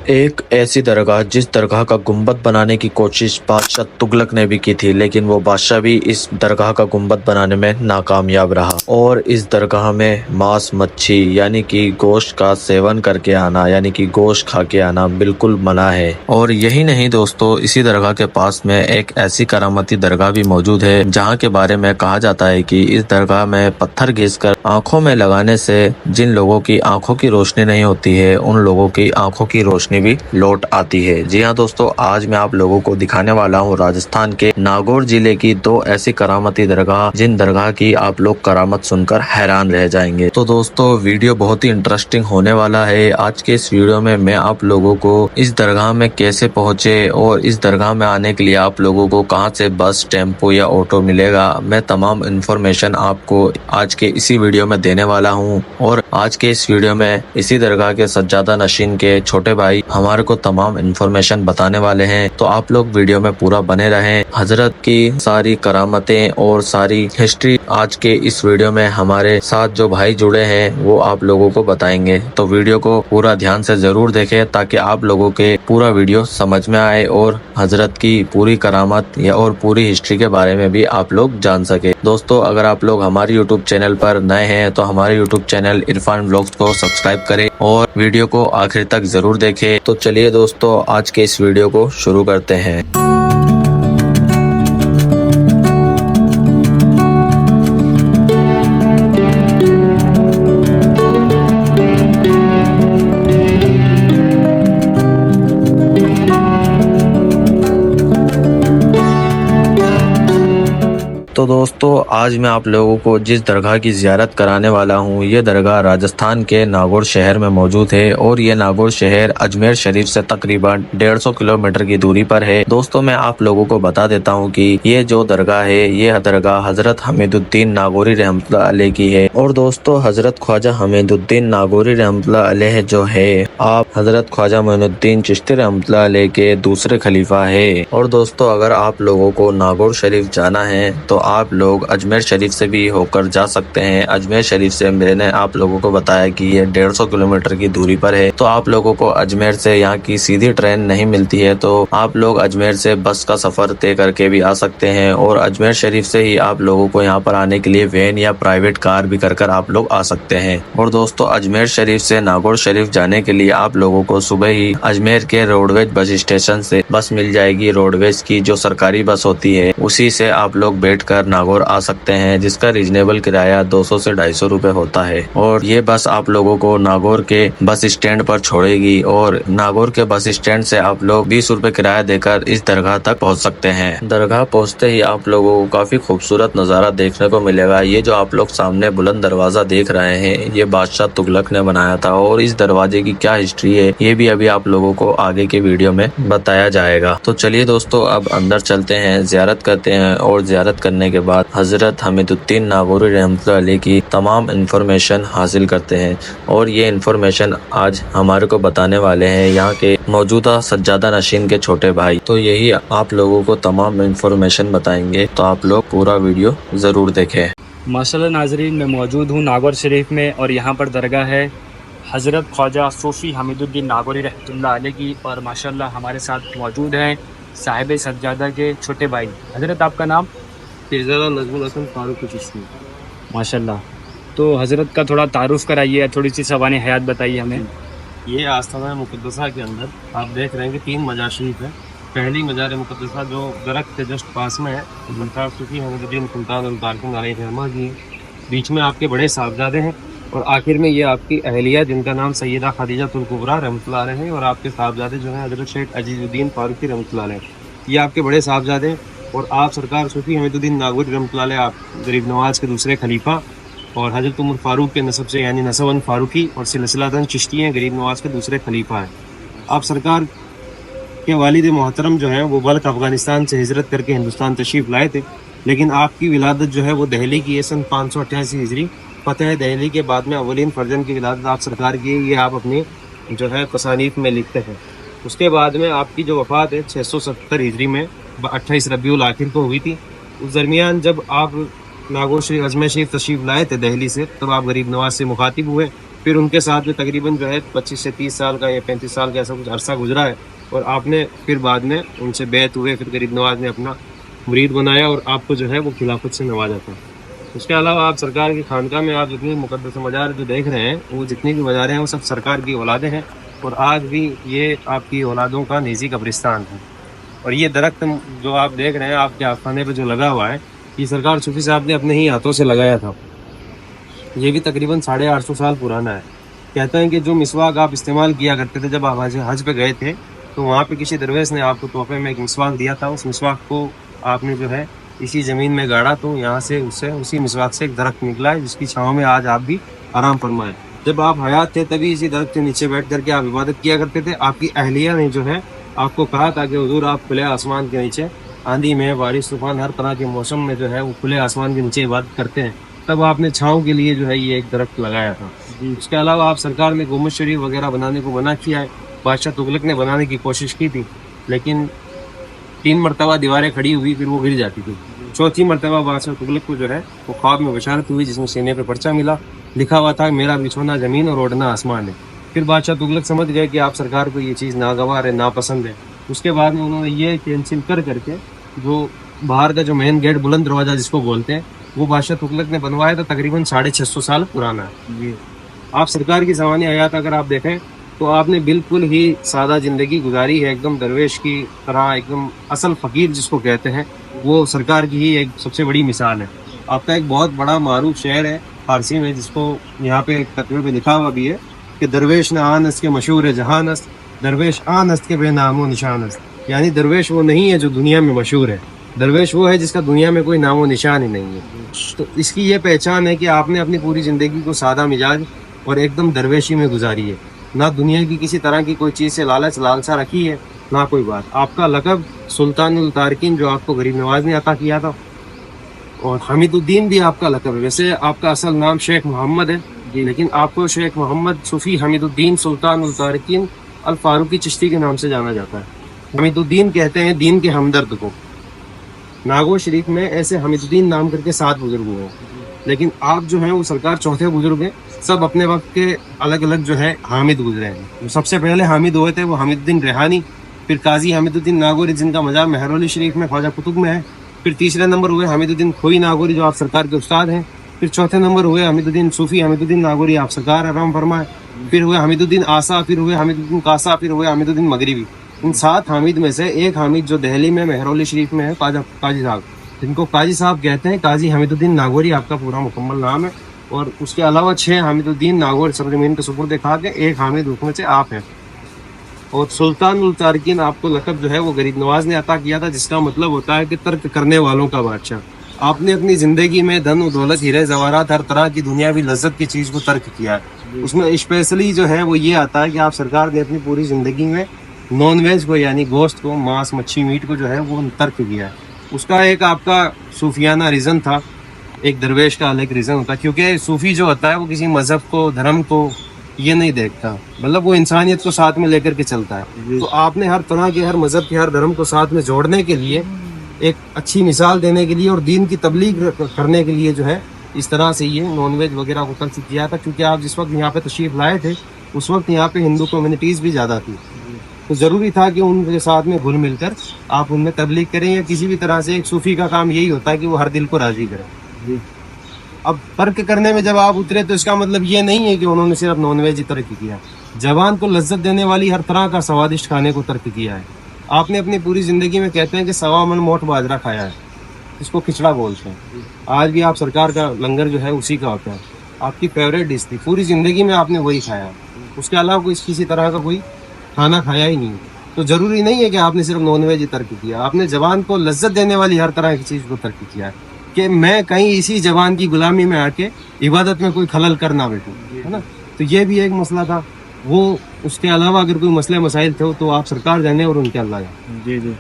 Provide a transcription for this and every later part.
एक ऐसी दरगाह जिस दरगाह का गुंबद बनाने की कोशिश बादशाह तुगलक ने भी की थी, लेकिन वो बादशाह भी इस दरगाह का गुंबद बनाने में नाकामयाब रहा। और इस दरगाह में मांस मच्छी यानी कि गोश्त का सेवन करके आना यानी कि गोश्त खा के आना बिल्कुल मना है। और यही नहीं दोस्तों, इसी दरगाह के पास में एक ऐसी करामती दरगाह भी मौजूद है जहाँ के बारे में कहा जाता है कि इस दरगाह में पत्थर घिसकर आंखों में लगाने से जिन लोगों की आंखों की रोशनी नहीं होती है उन लोगों की आंखों की रोशनी भी लौट आती है। जी हाँ दोस्तों, आज मैं आप लोगों को दिखाने वाला हूँ राजस्थान के नागौर जिले की दो ऐसी करामती दरगाह जिन दरगाह की आप लोग करामत सुनकर हैरान रह जाएंगे। तो दोस्तों वीडियो बहुत ही इंटरेस्टिंग होने वाला है। आज के इस वीडियो में मैं आप लोगों को इस दरगाह में कैसे पहुंचे और इस दरगाह में आने के लिए आप लोगों को कहां से बस, टेम्पो या ऑटो मिलेगा, मैं तमाम इन्फॉर्मेशन आपको आज के इसी वीडियो में देने वाला हूं। और आज के इस वीडियो में इसी दरगाह के सज्जादा नशीन के छोटे भाई हमारे को तमाम इन्फॉर्मेशन बताने वाले हैं, तो आप लोग वीडियो में पूरा बने रहें। हजरत की सारी करामतें और सारी हिस्ट्री आज के इस वीडियो में हमारे साथ जो भाई जुड़े हैं वो आप लोगों को बताएंगे। तो वीडियो को पूरा ध्यान से जरूर देखें ताकि आप लोगों के पूरा वीडियो समझ में आए और हजरत की पूरी करामत या और पूरी हिस्ट्री के बारे में भी आप लोग जान सके। दोस्तों अगर आप लोग हमारे यूट्यूब चैनल पर नए हैं तो हमारे यूट्यूब चैनल इरफान व्लॉग्स को सब्सक्राइब करें और वीडियो को आखिर तक जरूर देखें। तो चलिए दोस्तों आज के इस वीडियो को शुरू करते हैं। तो दोस्तों आज मैं आप लोगों को जिस दरगाह की ज़ियारत कराने वाला हूँ ये दरगाह राजस्थान के नागौर शहर में मौजूद है और ये नागौर शहर अजमेर शरीफ से तकरीबन 150 किलोमीटर की दूरी पर है। दोस्तों मैं आप लोगों को बता देता हूँ कि ये जो दरगाह है ये दरगाह हजरत हमीदुद्दीन नागौरी रहमतुल्लाह अलैह की है। और दोस्तों हजरत ख्वाजा हमीदुद्दीन नागौरी रहमतुल्लाह अलैह जो है आप हजरत ख्वाजा मोइनुद्दीन चिश्ती रहमतुल्लाह अलैह के दूसरे खलीफा है। और दोस्तों अगर आप लोगों को नागौर शरीफ जाना है तो आप लोग अजमेर शरीफ से भी होकर जा सकते हैं। अजमेर शरीफ से मैंने आप लोगों को बताया कि ये 150 किलोमीटर की दूरी पर है। तो आप लोगों को अजमेर से यहाँ की सीधी ट्रेन नहीं मिलती है तो आप लोग अजमेर से बस का सफर तय करके भी आ सकते हैं और अजमेर शरीफ से ही आप लोगों को यहाँ पर आने के लिए वैन या प्राइवेट कार भी कर आप लोग आ सकते हैं। और दोस्तों अजमेर शरीफ से नागौर शरीफ जाने के लिए आप लोगों को सुबह ही अजमेर के रोडवेज बस स्टेशन से बस मिल जाएगी। रोडवेज की जो सरकारी बस होती है उसी से आप लोग बैठ कर नागौर आ सकते हैं, जिसका रीजनेबल किराया 200 से 250 रुपए होता है। और ये बस आप लोगों को नागौर के बस स्टैंड पर छोड़ेगी और नागौर के बस स्टैंड से आप लोग 20 रुपए किराया देकर इस दरगाह तक पहुंच सकते हैं। दरगाह पहुंचते ही आप लोगों को काफी खूबसूरत नजारा देखने को मिलेगा। ये जो आप लोग सामने बुलंद दरवाजा देख रहे हैं ये बादशाह तुगलक ने बनाया था और इस दरवाजे की क्या हिस्ट्री है ये भी अभी आप लोगों को आगे के वीडियो में बताया जाएगा। तो चलिए दोस्तों अब अंदर चलते हैं, जियारत करते हैं और जियारत करने के बाद हजरत हमीदुद्दीन नागौरी रहमतुल्लाह अलैह की तमाम इन्फॉर्मेशन हासिल करते हैं। और ये इन्फॉर्मेशन आज हमारे को बताने वाले हैं यहाँ के मौजूदा सज्जादा नशीन के छोटे भाई। तो यही आप लोगों को तमाम इन्फॉर्मेशन बताएंगे, तो आप लोग पूरा वीडियो जरूर देखें। माशाल्लाह नाजरीन, मैं मौजूद हूँ नागौर शरीफ में और यहाँ पर दरगाह है हज़रत ख्वाजा सूफ़ी हमीदुद्दीन नागौरी रहमतुल्लाह अलैह की। और माशाल्लाह हमारे साथ मौजूद हैं साहिब सज्जादा के छोटे भाई। हज़रत आपका नाम? पीरज़ादा नज़मुल हसन फारूक चिश्ती। माशाल्लाह, तो हज़रत का थोड़ा तारुफ कराइए, थोड़ी सी सवाने हयात बताइए हमें। ये आस्थाना मुक़द्दसा के अंदर आप देख रहे हैं कि 3 मजार शरीफ है। पहली मजार मुक़द्दसा जो दरख्त के जस्ट पास में है उनका सूफ़ी हमीदुद्दीन सुल्तान अलतारकुन अलैहि रहमा जी, बीच में आपके बड़े साहबजादे हैं और आखिर में ये आपकी अहलिया जिनका नाम सैयदा खदीजतुल कुबरा रहमतुल्लाह अलैह है और आपके साहबजादे जो हैं हज़रत शेख अजीज़ुद्दीन फारूकी रहमतुल्लाह अलैह, ये आपके बड़े साहबजादे। और आप सरकार सूफ़ी हमीदुद्दीन नागौरी रहमतुल्लाह अलैह आप गरीब नवाज के दूसरे खलीफा और हज़रत उमर फ़ारूक के नसब से यानी नसबन फ़ारूकी और सिलसिलातन चिश्ती हैं, गरीब नवाज के दूसरे खलीफा हैं। आप सरकार के वालिद मोहतरम जो हैं वो बल्क अफ़गानिस्तान से हिजरत करके हिंदुस्तान तशरीफ़ लाए थे, लेकिन आपकी विलादत जो है वो दहली की है सन 588 हिजरी। फतेह दहली के बाद में अवलिन फर्जन की विलादत आप सरकार की, ये आप अपनी जो है तसानीफ में लिखते हैं। उसके बाद में आपकी जो वफ़ात है 670 हिजरी में 28 रबीउल आखिर को हुई थी। उस दरमियान जब आप नागौर शरीफ अजमेर शरीफ तशरीफ़ लाए थे दिल्ली से, तब आप गरीब नवाज से मुखातिब हुए پھر ان کے ساتھ میں تقریباً جو ہے 25 سے 30 سال کا یا 35 سال کا ایسا کچھ عرصہ گزرا ہے، اور آپ نے پھر بعد میں ان سے بیعت ہوئے، پھر غریب نواز نے اپنا مرید بنایا اور آپ کو جو ہے وہ خلافت سے نوازا تھا۔ اس کے علاوہ آپ سرکار کی خانقاہ میں آپ جتنی مقدس مزار جو دیکھ رہے ہیں، وہ جتنی بھی مزاریں ہیں وہ سب سرکار کی اولادیں ہیں، اور آج بھی یہ آپ کی اولادوں کا نجی قبرستان ہے۔ اور یہ درخت جو آپ دیکھ رہے ہیں آپ کے آستانے پہ جو لگا ہوا ہے، یہ سرکار صوفی صاحب نے اپنے ہی ہاتھوں سے لگایا تھا۔ یہ بھی تقریباً 850 سال پرانا ہے۔ کہتے ہیں کہ جو مسواک آپ استعمال کیا کرتے تھے جب آپ حج پہ گئے تھے، تو وہاں پہ کسی درویش نے آپ کو تحفے میں ایک مسواک دیا تھا۔ اس مسواک کو آپ نے جو ہے اسی زمین میں گاڑا، تو یہاں سے اسی مسواک سے ایک درخت نکلا ہے، جس کی چھاؤں میں آج آپ بھی آرام فرمائے۔ جب آپ حیات تھے تبھی اسی درخت کے نیچے بیٹھ کر کے آپ عبادت کیا کرتے تھے۔ آپ کی اہلیہ نے جو ہے آپ کو کہا تھا کہ حضور آپ کھلے آسمان کے نیچے آندھی میں، بارش، طوفان، ہر طرح کے موسم میں جو ہے وہ کھلے آسمان کے نیچے عبادت کرتے ہیں، تب آپ نے چھاؤں کے لیے جو ہے یہ ایک درخت لگایا تھا۔ اس کے علاوہ آپ سرکار نے گنبد شریف وغیرہ بنانے کو منع کیا ہے۔ بادشاہ تغلق نے بنانے کی کوشش کی تھی، لیکن 3 مرتبہ دیواریں کھڑی ہوئی، پھر وہ گر جاتی تھی۔ 4تھی مرتبہ بادشاہ تغلق کو جو ہے وہ خواب میں بشارت ہوئی، جس میں سینے پہ پرچہ ملا، لکھا ہوا تھا میرا بچھونا زمین اور اوڑھنا آسمان ہے۔ پھر بادشاہ تغلق سمجھ گئے کہ آپ سرکار کو یہ چیز ناگوار ہے، ناپسند ہے۔ اس کے بعد میں انہوں نے یہ کینسل کر کے جو باہر کا جو مین گیٹ بلند دروازہ جس کو بولتے ہیں، وہ بادشاہ تغلق نے بنوایا تھا، تقریباً 650 سال پرانا ہے۔ آپ سرکار کی زمانی حیات اگر آپ دیکھیں تو آپ نے بالکل ہی سادہ زندگی گزاری ہے، ایک دم درویش کی طرح، ایک دم اصل فقیر جس کو کہتے ہیں، وہ سرکار کی ہی ایک سب سے بڑی مثال ہے۔ آپ کا ایک بہت بڑا معروف شعر ہے فارسی میں، جس کو یہاں پہ ایک خطبے پہ لکھا ہوا بھی ہے کہ درویش نہ آن است کے مشہور ہے جہان است، درویش آن است کے بے نام و نشان است۔ یعنی درویش وہ نہیں ہے جو دنیا میں مشہور ہے، درویش وہ ہے جس کا دنیا میں کوئی نام و نشان ہی نہیں ہے۔ تو اس کی یہ پہچان ہے کہ آپ نے اپنی پوری زندگی کو سادہ مزاج اور ایک دم درویشی میں گزاری ہے، نہ دنیا کی کسی طرح کی کوئی چیز سے لالچا رکھی ہے، نہ کوئی بات۔ آپ کا لقب سلطان التارکین جو آپ کو غریب نواز نے عطا کیا تھا، اور حمید الدین بھی آپ کا لقب ہے۔ ویسے آپ کا اصل نام شیخ محمد ہے، لیکن آپ کو شیخ محمد صوفی حمید الدین سلطان التارکین الفاروقی چشتی کے نام سے جانا جاتا ہے۔ حمید الدین کہتے ہیں دین کے ہمدرد کو۔ ناگور شریف میں ایسے حمید الدین نام کر کے 7 بزرگ ہوئے ہیں، لیکن آپ جو ہیں وہ سرکار 4تھے بزرگ ہیں۔ سب اپنے وقت کے الگ الگ جو ہے حامد گزرے ہیں۔ جو سب سے پہلے حامد ہوئے تھے وہ حمید الدین ریحانی، پھر قاضی حمید الدین ناگوری جن کا مزار مہرولی شریف میں خواجہ قطب میں ہے، پھر تیسرے نمبر ہوئے حمید الدین کھوئی ناگوری جو آپ سرکار کے استاد ہیں، پھر چوتھے نمبر ہوئے حمید الدین صوفی حمید الدین ناگوری آپ سرکار آرام فرمائے، پھر ہوئے حمید الدین آسا، پھر ہوئے حمید الدین قاسا، پھر ہوئے حمید الدین مغربی۔ ان 7 حامد میں سے ایک حامد جو دہلی میں مہرولی شریف میں ہے، قاضی صاحب، جن کو قاضی صاحب کہتے ہیں، قاضی حمید الدین ناگوری آپ کا پورا مکمل نام ہے۔ اور اس کے علاوہ 6 حمید الدین ناگور سرزمین کے سپرد کھا کے ایک حامد حکم سے آپ ہیں۔ اور سلطان التارکین آپ کو لقب جو ہے وہ غریب نواز نے عطا کیا تھا، جس کا مطلب ہوتا ہے کہ ترک کرنے والوں کا بادشاہ۔ آپ نے اپنی زندگی میں دھن و دولت، ہیرے زیورات، ہر طرح کی دنیاوی لذت کی چیز کو ترک کیا ہے۔ اس میں اسپیشلی جو ہے وہ یہ آتا ہے کہ آپ سرکار نے اپنی پوری زندگی میں نان ویج کو، یعنی گوشت کو، ماंس مچھی میٹ کو جو ہے وہ ترک کیا ہے۔ اس کا ایک آپ کا صوفیانہ ریزن تھا، ایک درویش کا الگ ریزن ہوتا ہے، کیونکہ صوفی جو ہوتا ہے وہ کسی مذہب کو، دھرم کو یہ نہیں دیکھتا، مطلب وہ انسانیت کو ساتھ میں لے کر کے چلتا ہے۔ تو آپ نے ہر طرح کے، ہر مذہب کے، ہر دھرم کو ساتھ میں جوڑنے کے لیے، ایک اچھی مثال دینے کے لیے اور دین کی تبلیغ کرنے کے لیے جو ہے اس طرح سے یہ نان ویج وغیرہ کو ترک کیا تھا۔ کیونکہ آپ جس وقت یہاں پہ تشریف لائے تھے اس وقت یہاں پہ ہندو کمیونٹیز بھی زیادہ تھی، تو ضروری تھا کہ ان کے ساتھ میں گھل مل کر آپ ان میں تبلیغ کریں، یا کسی بھی طرح سے ایک صوفی کا کام یہی ہوتا ہے کہ وہ ہر دل کو راضی کرے۔ اب ترک کرنے میں جب آپ اترے تو اس کا مطلب یہ نہیں ہے کہ انہوں نے صرف نان ویج ہی ترک کیا، جوان کو لذت دینے والی ہر طرح کا سوادشٹ کھانے کو ترک کیا ہے۔ آپ نے اپنی پوری زندگی میں کہتے ہیں کہ 1.25 من موٹ باجرہ کھایا ہے، اس کو کھچڑا بولتے ہیں۔ آج بھی آپ سرکار کا لنگر جو ہے اسی کا ہوتا ہے، آپ کی فیوریٹ ڈش تھی، پوری زندگی میں آپ نے وہی کھایا ہے، اس کے علاوہ کوئی کسی طرح کا کوئی کھانا کھایا ہی نہیں۔ تو ضروری نہیں ہے کہ آپ نے صرف نان ویج ہی ترک کیا، آپ نے زبان کو لذت دینے والی ہر طرح کی چیز کو ترک کیا ہے، کہ میں کہیں اسی زبان کی غلامی میں آ کے عبادت میں کوئی خلل کر نہ بیٹھوں، ہے نا۔ تو یہ بھی ایک مسئلہ تھا۔ وہ اس کے علاوہ اگر کوئی مسئلے مسائل تھے تو آپ سرکار جانے اور ان کے اللہ جانے۔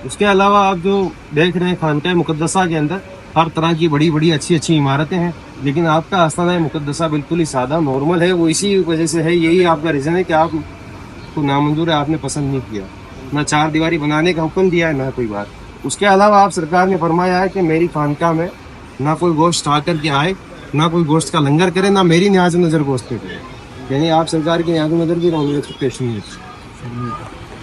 اس کے علاوہ آپ جو دیکھ رہے ہیں خانقاہ مقدسہ کے اندر ہر طرح کی بڑی بڑی اچھی عمارتیں ہیں، لیکن آپ کا آستانہ مقدسہ بالکل ہی سادہ نارمل ہے۔ وہ اسی وجہ سے ہے، یہی آپ کا ریزن ہے کہ آپ کو نامنظور ہے، آپ نے پسند نہیں کیا، نہ 4 دیواری بنانے کا حکم دیا ہے، نہ کوئی بات۔ اس کے علاوہ آپ سرکار نے فرمایا ہے کہ میری خانقاہ میں نہ کوئی گوشت آ کر کے آئے، نہ کوئی گوشت کا لنگر کرے، نہ میری نیاز نظر گوشت پہ کرے۔ यानी आप सरकार की यहाँ नजर भी रहूंगे एक्सपेक्टेशन है।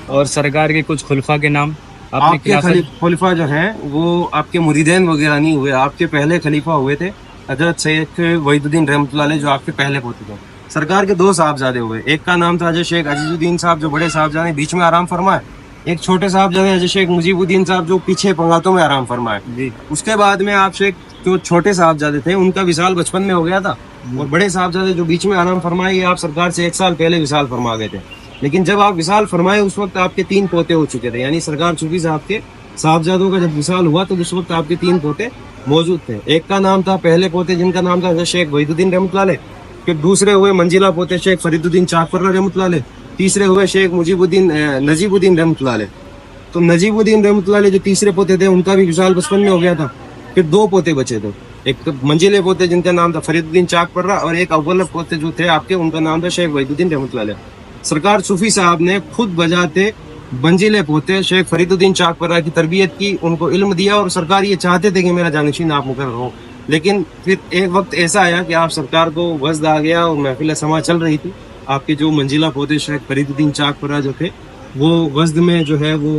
और सरकार के कुछ खुलफा के नाम आपने आपके खिलाफत खलीफा जो है वो आपके मुरीदैन वगैरह नहीं हुए, आपके पहले खलीफा हुए थे हजरत सैयद वहीदुद्दीन रहमतुल्लाह अलैह, जो आपके पहले पोते थे। सरकार के 2 साहबजादे हुए, एक का नाम था हजरत शेख अजीजुद्दीन साहब जो बड़े साहबजादे बीच में आराम फरमाए, एक छोटे साहबजादे हजरत शेख मुजीबुद्दीन साहब जो पीछे पंगातों में आराम फरमाए। जी। उसके बाद में आप शेख जो छोटे साहबजादे थे उनका विशाल बचपन में हो गया था, और बड़े साहबजादे जो बीच में आराम फरमाए ये आप सरकार से 1 साल पहले विशाल फरमा गए थे। लेकिन जब आप विशाल फरमाए उस वक्त आपके 3 पोते हो चुके थे, यानी सरकार सूफी साहब के साहबजादों का जब विशाल हुआ तो उस वक्त आपके 3 पोते मौजूद थे। एक का नाम था पहले पोते जिनका नाम था हजरत शेख वहीदुद्दीन रहमतुल्लाह अलैह, फिर दूसरे हुए मंजिला पोते शेख फरीदुद्दीन चाकपर्रा रहमतुल्लाह अलैह, तीसरे हुए शेख नजीबुद्दीन रहमतुल्लाह अलैह। तो नजीबुद्दीन रहमतुल्लाह अलैह जो तीसरे पोते थे उनका भी विशाल बचपन में हो गया था। फिर 2 पोते बचे थे, एक तो मंजिले पोते जिनका नाम था फरीदुद्दीन चाकपर्रा, और एक अव्वल पोते जो थे आपके उनका नाम था शेख वहीदुद्दीन रहमतुल्लाह अलैह। सरकार सूफी साहब ने खुद बजाते मंजिले पोते शेख फरीदुद्दीन चाकपर्रा की तरबियत की, उनको इल्म दिया, और सरकार ये चाहते थे कि मेरा जानशीन आप मुकर्रर हो। लेकिन फिर एक वक्त ऐसा आया कि आप सरकार को वज़्द आ गया और महफिल समा चल रही थी, आपके जो मंजिला पोते शेख फरीदुद्दीन चाकपर्रा जो थे वो वज़्द में जो है वो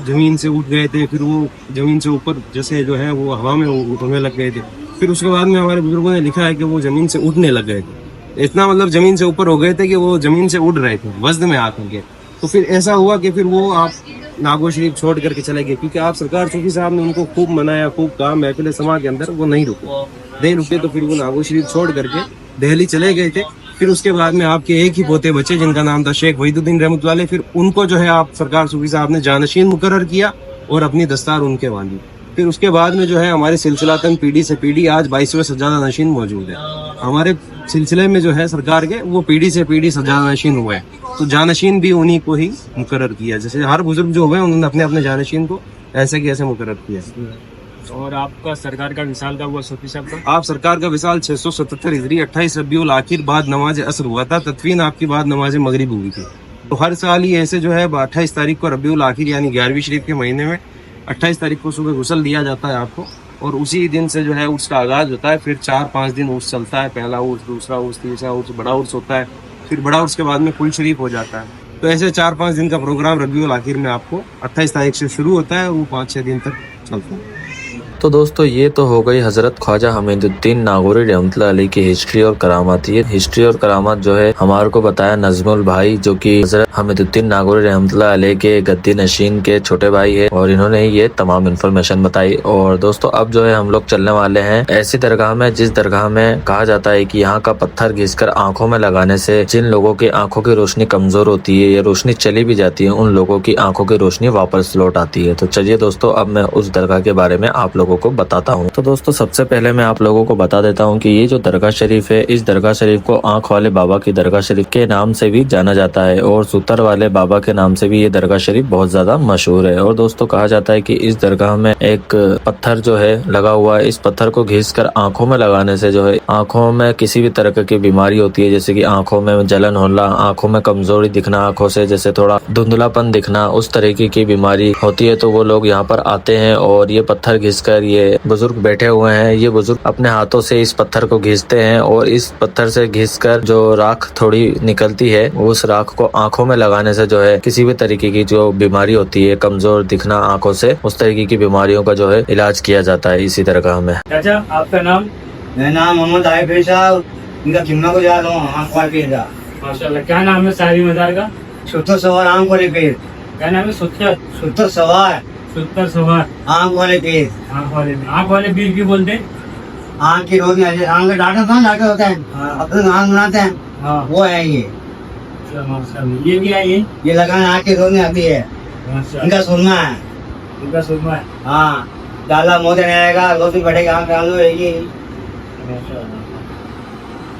जमीन से उठ गए थे, फिर वो जमीन से ऊपर जैसे जो है वो हवा में उड़ने लग गए थे। फिर उसके बाद में हमारे बुजुर्गों ने लिखा है कि वो जमीन से उड़ने लग गए थे, इतना मतलब जमीन से ऊपर हो गए थे कि वो जमीन से उड़ रहे थे वज़्द में आकर के। तो फिर ऐसा हुआ कि फिर वो आप नागौर शरीफ छोड़ करके चले गए, क्योंकि आप सरकार सूफी साहब ने उनको खूब मनाया, खूब कहा, महफिल समा के अंदर वो नहीं रुके, तो फिर वो नागौर शरीफ छोड़ करके दिल्ली चले गए थे। फिर उसके बाद में आपके एक ही पोते बचे जिनका नाम था शेख वहीदुद्दीन रहमतुल्लाह अलैह, फिर उनको जो है आप सरकार सूफी साहब ने जानशीन मुकर्रर किया और अपनी दस्तार उनके बांधी। फिर उसके बाद में जो है हमारे सिलसिलातन पीढ़ी से पीढ़ी आज 22वें सज्जादा नशीन मौजूद है। हमारे सिलसिले में जो है सरकार के वो पीढ़ी से पीढ़ी सज्जादा नशीन हुए हैं, तो जानशीन भी उन्हीं को ही मुकर्रर किया। जैसे हर बुजुर्ग जो हुए उन्होंने अपने अपने जानशीन को ऐसे की ऐसे मुकर्रर किया। और आपका सरकार का विशाल का हुआ सूफी साहब का? आप सरकार का विशाल 677 हिजरी 28 रबीउल आखिर बाद नमाज असर हुआ था, तदफीन आपकी बाद नमाज मगरिब हुई थी। तो हर साल ही ऐसे जो है 28 तारीख को रबीउल आखिर यानी 11वीं शरीफ के महीने में 28 तारीख को सुबह गुस्ल दिया जाता है आपको, और उसी दिन से जो है उसका आगाज होता है। फिर 4-5 दिन उर्स चलता है, पहला उर्स, दूसरा उर्स, तीसरा उर्स, बड़ा उर्स होता है। फिर बड़ा उर्स के बाद में कुल शरीफ हो जाता है। तो ऐसे 4-5 दिन का प्रोग्राम रबीउल आखिर में आपको 28 तारीख से शुरू होता है, वो 5-6 दिन तक चलता है। तो दोस्तों ये तो हो गई हजरत ख्वाजा हमीदुद्दीन नागौरी रहमतुल्लाह अलैह की हिस्ट्री और करामात। ये हिस्ट्री और करामात जो है हमारे को बताया नजमुल भाई, जो कि हजरत हमीदुद्दीन नागौरी रहमतुल्लाह अलैह के गद्दी नशीन के छोटे भाई है, और इन्होंने ये तमाम इन्फॉर्मेशन बताई। और दोस्तों अब जो है हम लोग चलने वाले हैं ऐसी दरगाह में जिस दरगाह में कहा जाता है कि यहाँ का पत्थर घिसकर आंखों में लगाने से जिन लोगों की आंखों की रोशनी कमजोर होती है या रोशनी चली भी जाती है, उन लोगों की आंखों की रोशनी वापस लौट आती है। तो चलिए दोस्तों अब मैं उस दरगाह के बारे में आप लोगों को बताता हूँ। तो दोस्तों सबसे पहले मैं आप लोगों को बता देता हूँ कि ये जो दरगाह शरीफ है, इस दरगाह शरीफ को आंख वाले बाबा की दरगाह शरीफ के नाम से भी जाना जाता है, और सुतर वाले बाबा के नाम से भी ये दरगाह शरीफ बहुत ज्यादा मशहूर है। और दोस्तों कहा जाता है कि इस दरगाह में एक पत्थर जो है लगा हुआ है, इस पत्थर को घिस कर आंखों में लगाने से जो है आंखों में किसी भी तरह की बीमारी होती है, जैसे कि आंखों में जलन होना, आंखों में कमजोरी दिखना, आंखों से जैसे थोड़ा धुंधलापन दिखना, उस तरीके की बीमारी होती है, तो वो लोग यहाँ पर आते हैं और ये पत्थर घिस कर, ये बुजुर्ग बैठे हुए हैं, ये बुजुर्ग अपने हाथों से इस पत्थर को घिसते हैं, और इस पत्थर से घिसकर जो राख थोड़ी निकलती है उस राख को आंखों में लगाने से जो है किसी भी तरीके की जो बीमारी होती है, कमजोर दिखना आंखों से, उस तरीके की बीमारियों का जो है इलाज किया जाता है इसी दरगाह में। चाचा आपका नाम? मेरा नाम मोहम्मद आरिफ साहब, इनका चिम्मा को जा रहा हूँ आँख वाले पीर का। माशाल्लाह, क्या नाम है साहिब मजार का? सुतर सवार आँख वाले पीर। क्या नाम है? सुतर सवार आँख वाले पीर। आँख वाले पीर क्यों बोलते हैं? आँख की रोशनी, आँख का डॉक्टर होता है, अपने आँख बनाते हैं, हाँ। वो है ये। ये क्या है? ये लगाना आँख की रोशनी आती है, इनका सुनना है। इनका सुनना है। हाँ, डाला मोदे नहीं आएगा, रोशनी बढ़ेगी, आँख डाल दो रहेगी।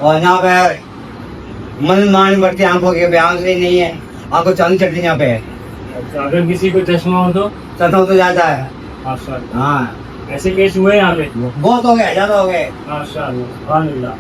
और यहाँ पे मन मानी बढ़ती आंखों के, आँख से नहीं है, आंखों चांदी चढ़ती यहाँ पे। अच्छा, अगर किसी को चश्मा हो तो तो जाता है। माशाल्लाह। हाँ, ऐसे केस हुए यहाँ पे? बहुत हो गए, ज्यादा हो गए। माशाल्लाह, सुभान अल्लाह।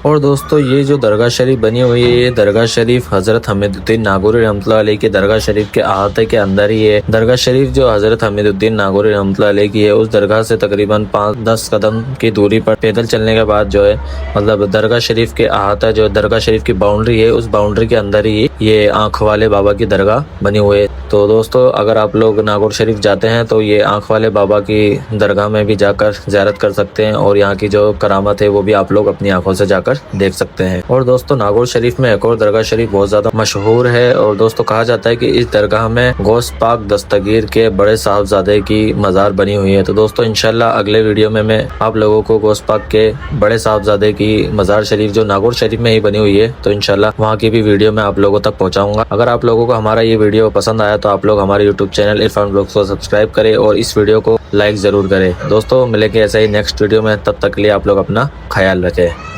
और दोस्तों ये जो दरगाह शरीफ बनी हुई है, ये दरगाह शरीफ हज़रत हमीदुद्दीन नागौरी रहमतुल्लाह अलैह की दरगाह शरीफ के अहाते के अंदर ही है। दरगाह शरीफ जो हज़रत हमीदुद्दीन नागौरी रहमतुल्लाह अलैह की है, उस दरगाह से तकरीबन 5-10 कदम की दूरी पर पैदल चलने के बाद जो है मतलब दरगाह शरीफ के अहाता जो दरगाह शरीफ की बाउंड्री है, उस बाउंड्री के अंदर ही ये आँख वाले बाबा की दरगाह बनी हुई है। तो दोस्तों अगर आप लोग नागौर शरीफ जाते हैं तो ये आँख वाले बाबा की दरगाह में भी जाकर ज़ियारत कर सकते हैं और यहाँ की जो करामत है वो भी आप लोग अपनी आंखों से जाकर देख सकते हैं। और दोस्तों नागौर शरीफ में एक और दरगाह शरीफ बहुत ज़्यादा मशहूर है और दोस्तों कहा जाता है कि इस दरगाह में गौस पाक दस्तगीर के बड़े साहबजादे की मज़ार बनी हुई है। तो दोस्तों इंशाल्लाह अगले वीडियो में मैं आप लोगों को गौस पाक के बड़े साहबजादे की मज़ार शरीफ जो नागौर शरीफ में ही बनी हुई है, तो इंशाल्लाह वहाँ की भी वीडियो मैं आप लोगों तक पहुँचाऊंगा। अगर आप लोगों को हमारा ये वीडियो पसंद आया तो आप लोग हमारे यूट्यूब चैनल इरफान व्लॉग्स को सब्सक्राइब करें और इस वीडियो को लाइक ज़रूर करें। दोस्तों मिलेंगे ऐसे ही नेक्स्ट वीडियो में, तब तक के लिए आप लोग अपना ख्याल रखें।